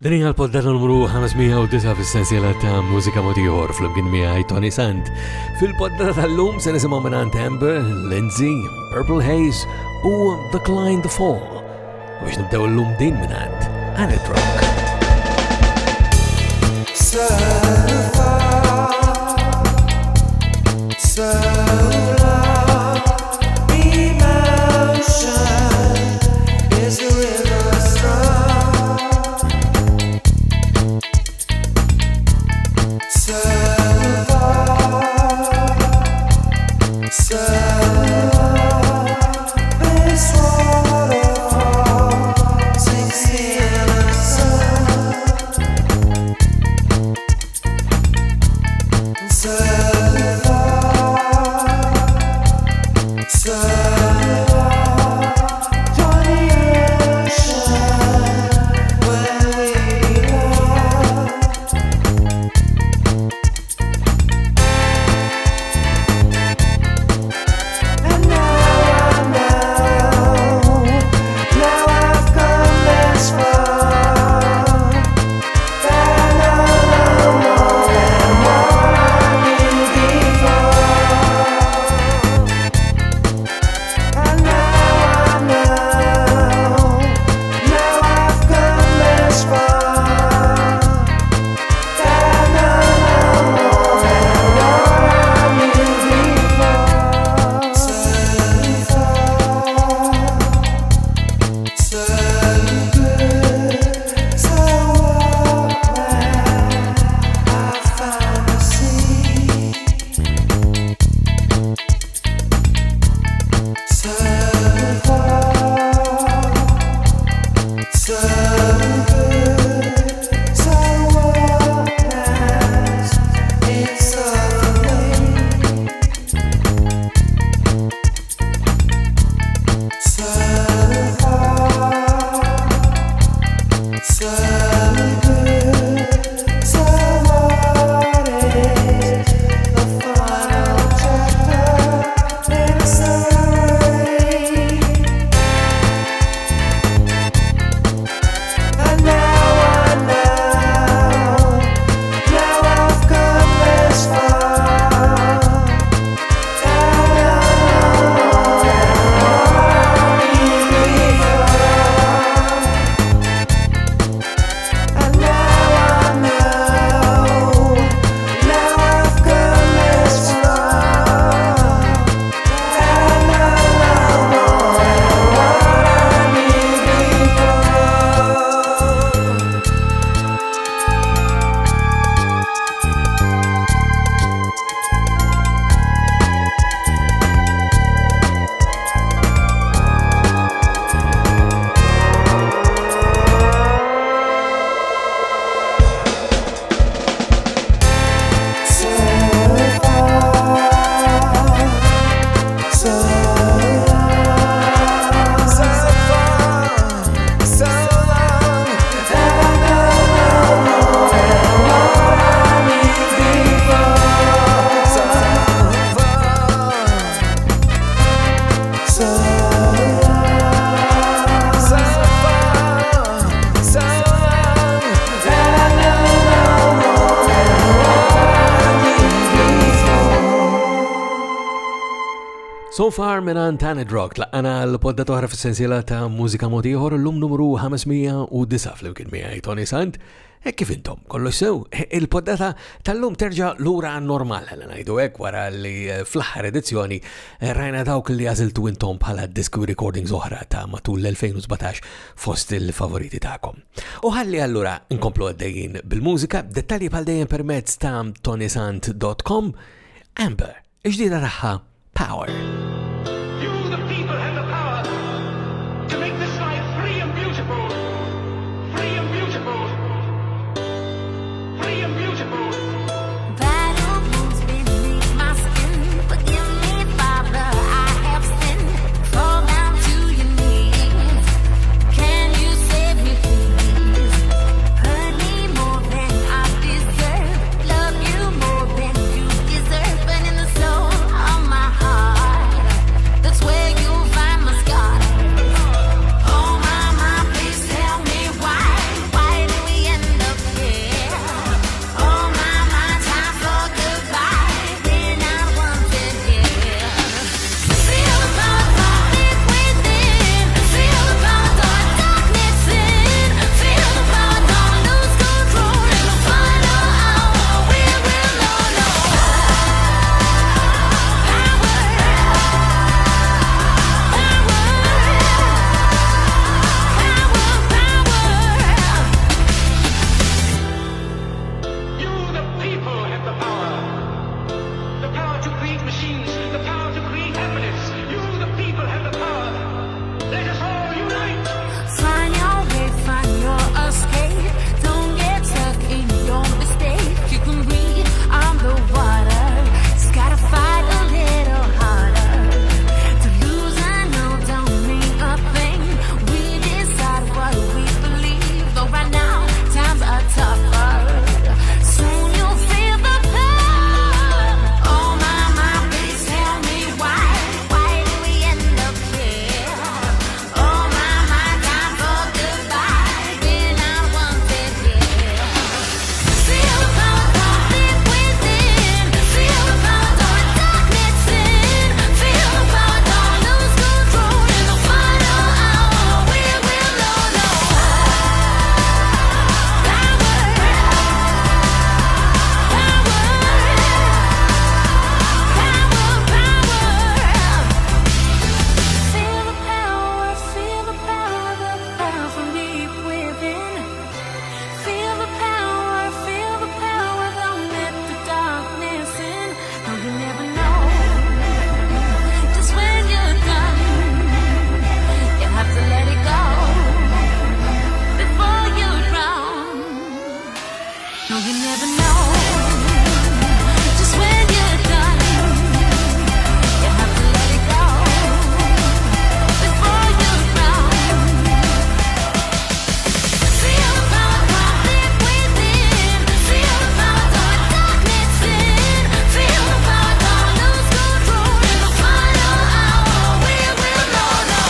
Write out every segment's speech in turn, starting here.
Din hija l-poddata numru 509 fis-sensiela ta' mużika motiħor fl-imkien miegħi Tony Sant. Fil-poddata tal-lum se nisimgħu mingħand Amber, Lindsay, Purple Haze u Decline the Fall. U biex nibdew l-lum din mingħand Anit Rock. So far minan Anit Rock laqana l-podda toħra fis-sensiela ta' mużika motiħor l-lum numru 509 fl-imkien miegħi Tony Sant. Kif intom, kollox sew, il-poddata tal-lum terġa' lura normal ħalla ngħidu hekk wara li fl-aħħar edizzjoni rajna dawk li għażiltu intom bħala disc recordings oħra ta' matul l-2017 fost il-favoriti tagħkom. U ħalli allura nkomplu għaddejjin bil-mużika, dettalji bħal dejjem permezz ta' tonysant.com. Amber, ġdida tagħha Power. You, the people, have the power to make this life free and beautiful. Free and beautiful. Free and beautiful. Battle wounds beneath my skin. Forgive me, Father, I have sinned. Fall down to your knees. Can you save me, please? Hurt me more than I deserve. Love you more than you deserve. But in the soul of my heart you never know. Just when you're done, you have to let it go before you drown. Feel the power from deep within. Feel the power, don't darkness in. Feel the power, don't lose control. In the final hour, we will know the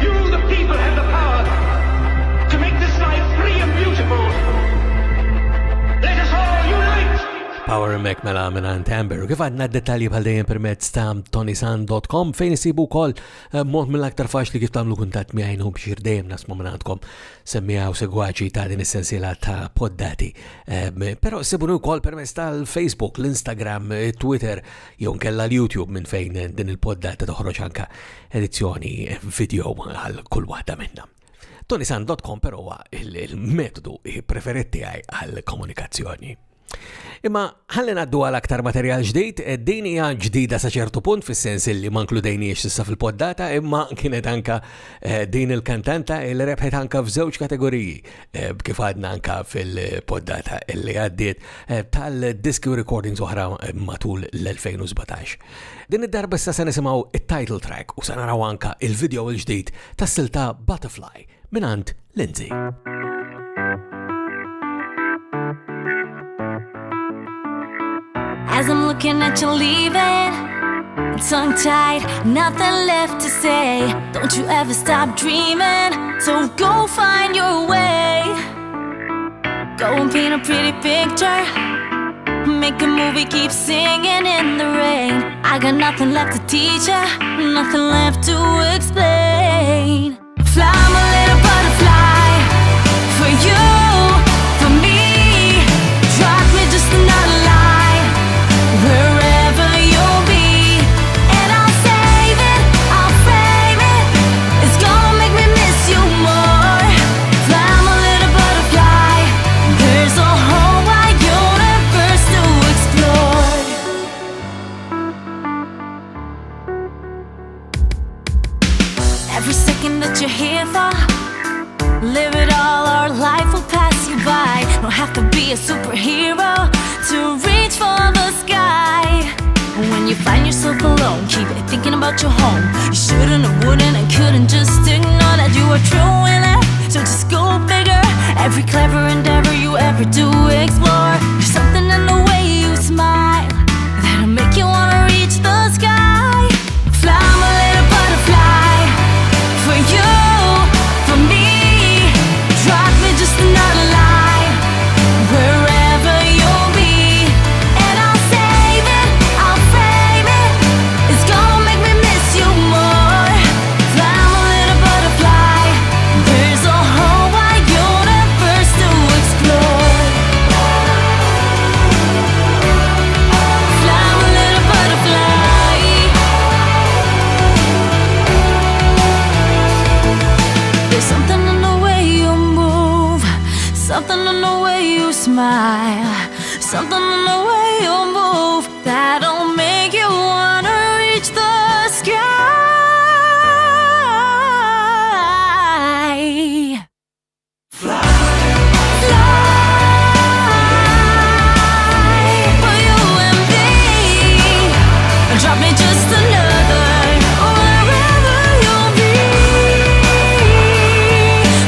You, the people, have the power to make this life free and beautiful. Let us all unite. Power Mac mela minant Amber. Kif għadna d-detalji bħal dejjem permezz ta' tonisan.com fejn isibu wkoll mod mill-aktar faċli kif tagħmlu kuntatt miegħi biex dejjem nasmu minantkom semmija u segwaċi ta' din is-sensiela ta' poddati. Però sibunu wkoll permezz tal-Facebook, l-Instagram, Twitter jew nkella l-YouTube minn fejn din il-poddata toħroġ anke edizzjoni video għal kull waħda minnha. Tonisan.com però huwa il-metodu preferiti għal komunikazzjoni. Imma ħalli ngħaddu għal aktar materjal ġdid, din hija ġdida sa ċertu punt fis-sens li ma nkludejniex issa fil-poddata, imma kienet anka din il-kantanta li rebħet anka f'żewġ kategoriji kif għadna anka fil-poddata li għaddiet tal-diski recordings oħra matul l-2017. Din id-darba issa se nisimgħu it-title track u se naraw anka il-video l-ġdid tas-silta Butterfly minant Lindsay. As I'm looking at you leaving, tongue-tied, nothing left to say. Don't you ever stop dreaming, so go find your way. Go and paint a pretty picture, make a movie, keep singing in the rain. I got nothing left to teach ya, nothing left to explain. Fly, my little butterfly, for you, for me. Drop me just another line, wherever you'll be, and I'll save it, I'll frame it. It's gonna make me miss you more. Fly, my little butterfly, there's a whole wide universe to explore. Every second that you're here for, live it all, our life will pass you by. Don't have to be a superhero to reach for the sky. When you find yourself alone, keep thinking about your home. You shouldn't have, wouldn't and couldn't just ignore that you are true in it. So just go bigger. Every clever endeavor you ever do, explore. There's something in the way you smile that'll make you wanna reach the sky. Fly, my little butterfly, for you, for me. Drop me just another line, wherever you'll be, and I'll save it, I'll frame it. It's gonna make me miss you more. Fly, my little butterfly, there's a whole wide universe to explore. Fly, my little butterfly. There's something in the way you move, something in the way you smile, something in the way you move that'll make you wanna reach the sky. Fly for you and me. Drop me just another, wherever you'll be.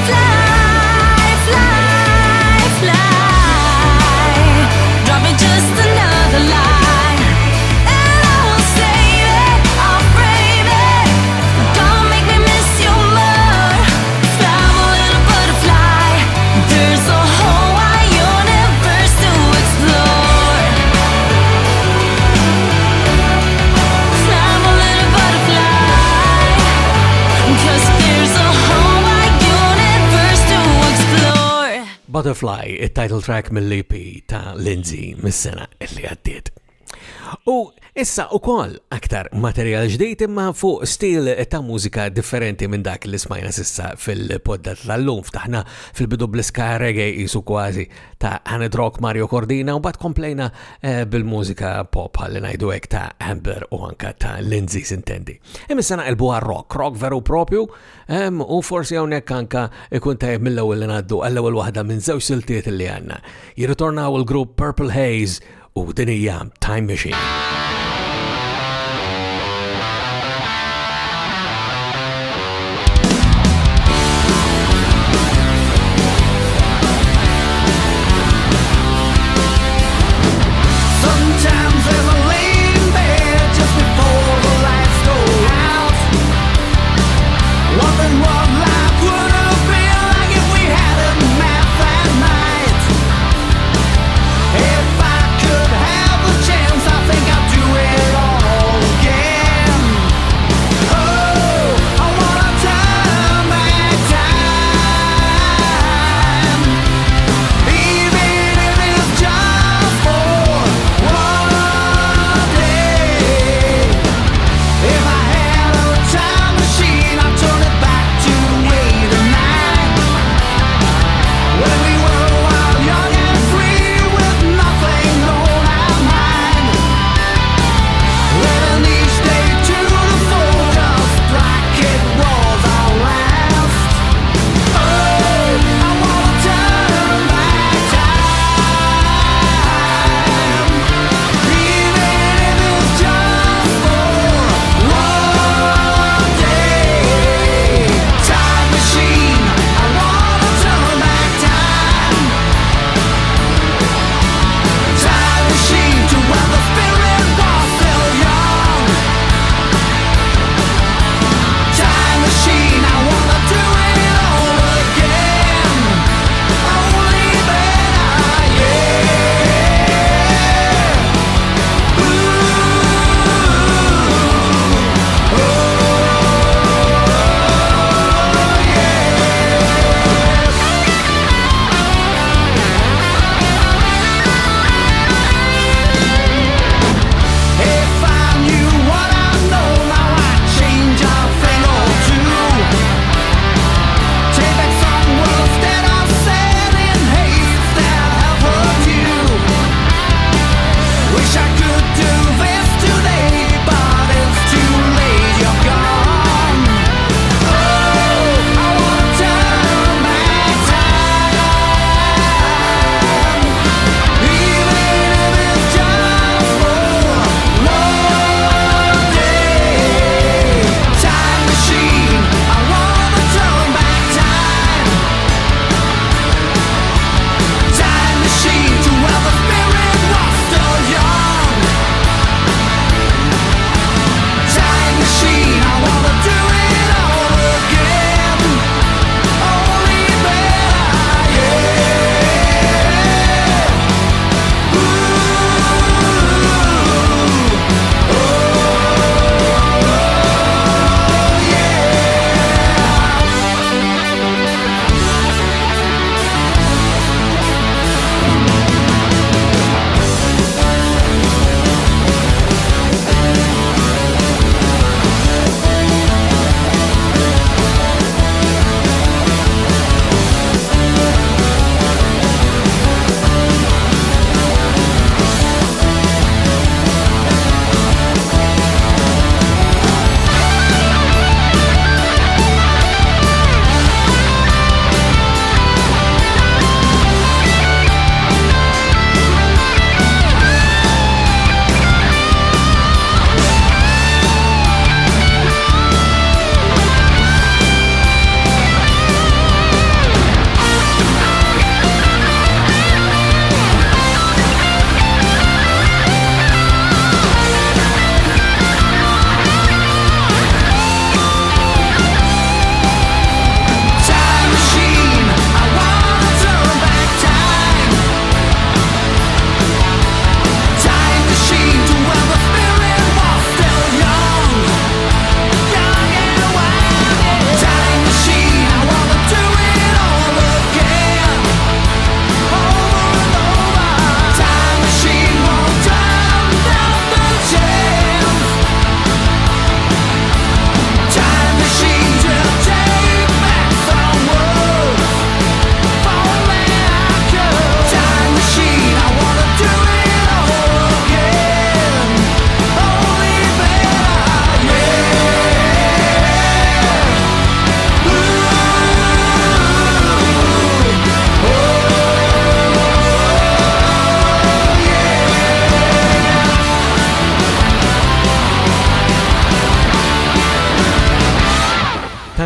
Fly, fly, fly. Drop me just another line, and I will save it, I'll frame it. Gonna make me miss you more. Fly, my little butterfly, there's a whole wide universe to explore. Fly, my little butterfly, 'cause there's a whole wide universe to explore. Butterfly, il-title track mill-EP ta' Lindsay mis-sena li għaddiet. U issa ukoll aktar materjal ġdid imma fuq stil ta' mużika differenti minn dak li smajna sissa fil-poddat tal-lum. Ftaħna fil-bidu bl-ska reggae jisu kważi ta' Haned Rock Mario Cordina u bat komplejna bil-mużika pop għalli ngħidu hekk ta' Amber u anka ta' Lindsay Sintendi. Imissa naqilbu rock veru propju u forsi hawnhekk anka ikun tajjeb mill-ewwel li ngħaddu għall-ewwel waħda minn żewġ siltiet li għandna. Jirritornaw il-grupp Purple Haze u din hija Time Machine. If I could have a chance, I think I'd do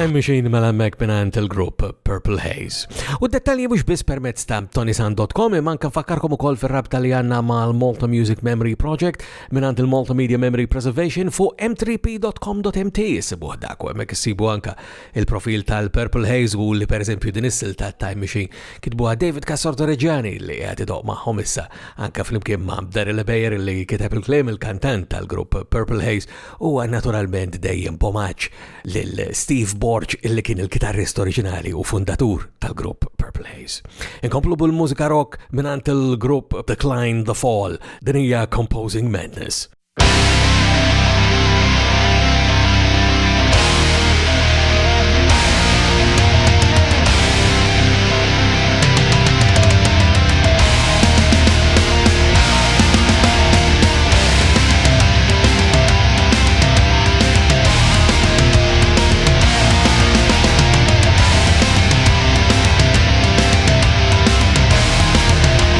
Time Machine mela-mek minant il-grupp Purple Haze. U d-dettalji mux bis permezz ta' tonisan.com imma anke nfakkarkom ukoll fir-rabta li għandna mal-Malta Music Memory Project minant il-Malta Media Memory Preservation fuq m3p.com.mt sibuh dak u hemmhekk issibu anke il-profil tal-Purple Haze u li pereżempju din is-silta Time Machine kitbuha David Cassorto-Reġani li qed idoq magħhom issa anke flimkien ma' Daryl Beyer li kiteb il-kliem il-kantant tal-grupp Purple Haze u naturalment dejjem pomaġġ lil Steve Borch illi kien il-kitarrist oriġinali u fundatur tal-grupp Purple Haze. Inkomplu bil-mużika rock minant il-grupp Decline the Fall, din hija Composing Madness.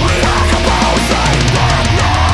We are composing madness.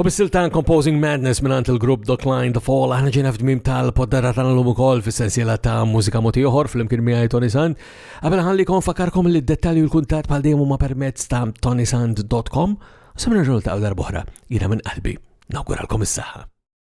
U bis-silta Composing Madness minant il-grupp Decline the Fall aħna ġejna f'tmiem tal-poddata tagħna ukoll fis-sensiela ta' mużika mogħti oħor flimkien miegħi Tony Sant. Qabel ħallikom fakkarkom li d-dettalji u l-kuntatt bħal dejjem huma permezz ta' tonysant.com u sa nerġgħu niltaqgħu darb'oħra jiena minn qalbi nawguralkom is-saħħa.